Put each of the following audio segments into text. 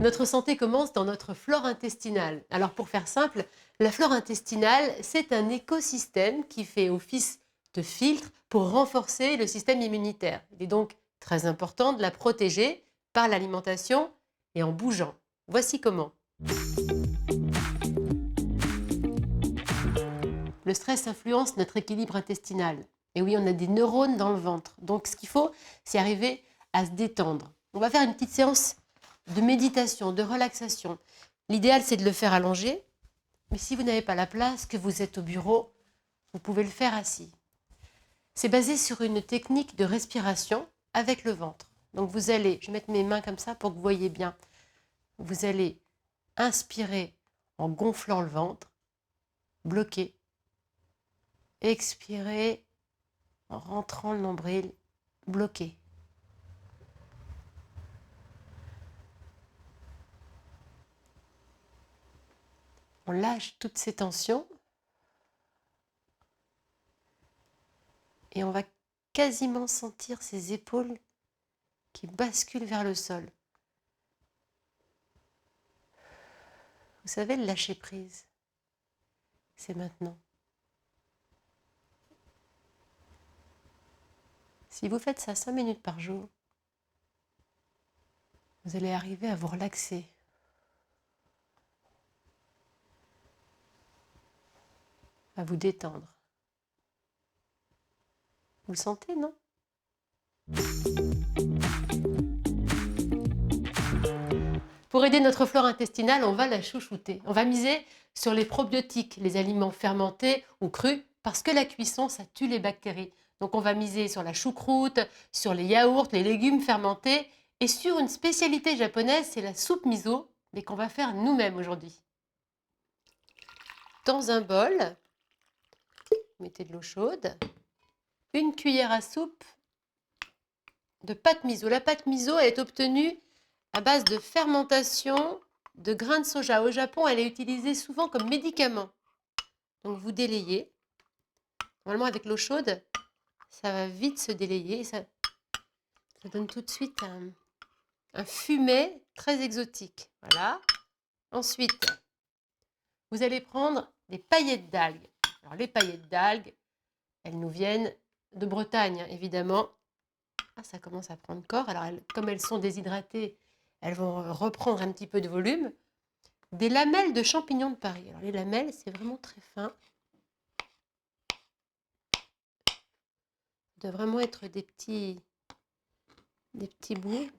Notre santé commence dans notre flore intestinale. Alors pour faire simple, la flore intestinale, c'est un écosystème qui fait office de filtre pour renforcer le système immunitaire. Il est donc très important de la protéger par l'alimentation et en bougeant. Voici comment. Le stress influence notre équilibre intestinal. Et oui, on a des neurones dans le ventre. Donc ce qu'il faut, c'est arriver à se détendre. On va faire une petite séance de méditation, de relaxation. L'idéal, c'est de le faire allongé. Mais si vous n'avez pas la place, que vous êtes au bureau, vous pouvez le faire assis. C'est basé sur une technique de respiration avec le ventre. Donc vous allez, je vais mettre mes mains comme ça pour que vous voyez bien. Vous allez inspirer en gonflant le ventre, bloquer. Expirer en rentrant le nombril, bloqué. On lâche toutes ces tensions et on va quasiment sentir ses épaules qui basculent vers le sol. Vous savez, le lâcher prise, c'est maintenant. Si vous faites ça 5 minutes par jour, vous allez arriver à vous relaxer. À vous détendre. Vous le sentez, non ? Pour aider notre flore intestinale, on va la chouchouter. On va miser sur les probiotiques, les aliments fermentés ou crus, parce que la cuisson, ça tue les bactéries. Donc on va miser sur la choucroute, sur les yaourts, les légumes fermentés, et sur une spécialité japonaise, c'est la soupe miso, mais qu'on va faire nous-mêmes aujourd'hui. Dans un bol, mettez de l'eau chaude, une cuillère à soupe de pâte miso. La pâte miso est obtenue à base de fermentation de grains de soja. Au Japon, elle est utilisée souvent comme médicament. Donc vous délayez. Normalement, avec l'eau chaude, ça va vite se délayer. Ça donne tout de suite un fumet très exotique. Voilà. Ensuite, vous allez prendre des paillettes d'algues. Alors les paillettes d'algues, elles nous viennent de Bretagne, évidemment. Ah, ça commence à prendre corps. Alors comme elles sont déshydratées, elles vont reprendre un petit peu de volume. Des lamelles de champignons de Paris. Alors les lamelles, c'est vraiment très fin. Ça doit vraiment être des petits bouts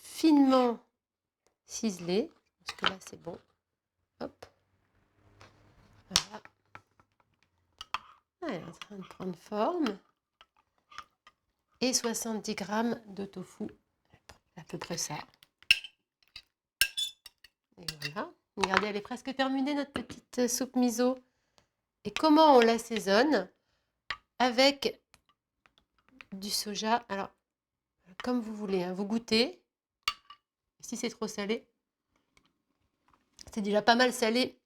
finement ciselés. Parce que là, c'est bon. Hop. Voilà. Ah, elle est en train de prendre forme. Et 70 g de tofu. À peu près ça. Et voilà. Regardez, elle est presque terminée, notre petite soupe miso. Et comment on l'assaisonne? Avec du soja. Alors, comme vous voulez, hein, vous goûtez. Si c'est trop salé, c'est déjà pas mal salé.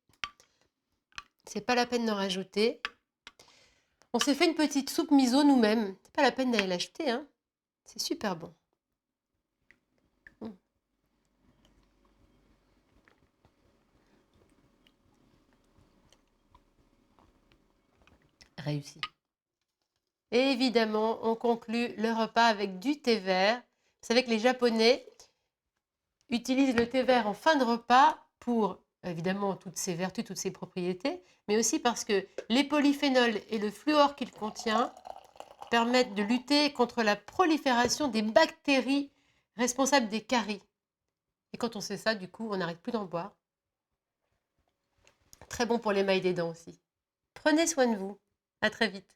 C'est pas la peine d'en rajouter. On s'est fait une petite soupe miso nous-mêmes. C'est pas la peine d'aller l'acheter, hein. C'est super bon. Réussi. Et évidemment, on conclut le repas avec du thé vert. Vous savez que les Japonais utilisent le thé vert en fin de repas pour, évidemment, toutes ses vertus, toutes ses propriétés, mais aussi parce que les polyphénols et le fluor qu'il contient permettent de lutter contre la prolifération des bactéries responsables des caries. Et quand on sait ça, du coup, on n'arrête plus d'en boire. Très bon pour l'émail des dents aussi. Prenez soin de vous. À très vite.